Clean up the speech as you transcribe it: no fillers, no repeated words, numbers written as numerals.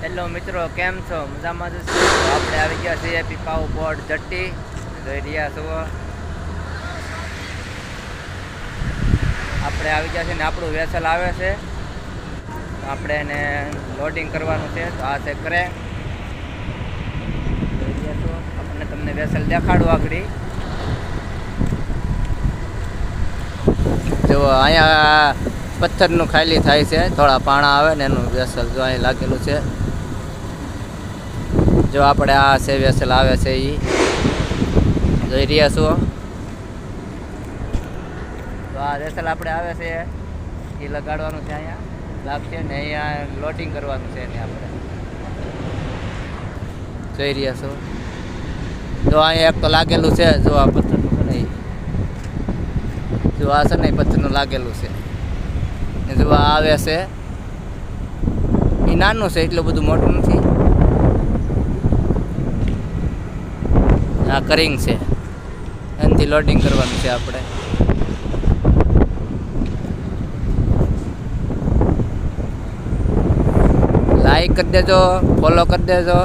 Hello મિત્રો, કેમ છો? મજામાં જ છો? આપણે આવી ગયા છીએ પીપાઉ પોર્ટ જટ્ટી. જોઈ રહ્યા છો આપણે આવી ગયા છે ને આપણું વેસલ આવે છે, આપણે એને લોડિંગ કરવાનું છે. તો આ છે ક્રેન. જોઈ રહ્યા છો, આપણે તમને વેસલ દેખાડું આગળ. જો અહીંયા પથ્થરનું ખાલી થાય છે, થોડા પાણા આવે ને એનું વેસલ જો અહીં લાગેલું છે. જો આપણે આ છે વેસલ આવે છે, એ જોઈ રહ્યા છો. તો આ વેસલ આપણે આવે છે એ લગાડવાનું છે, અહીંયા લાગશે ને અહીંયા લોડિંગ કરવાનું છે એને આપણે જોઈ રહ્યા છો. જો અહીંયા એક તો લાગેલું છે, જો આ પથ્થરનું છે ને, જો આ છે ને પથ્થરનું લાગેલું છે. જો આ આવે છે એ નાનું છે, એટલું બધું મોટું નથી. આ કરિંગ છે, એનાથી લોડિંગ કરવાનું છે આપણે. લાઈક કરી દેજો, ફોલો કરી દેજો.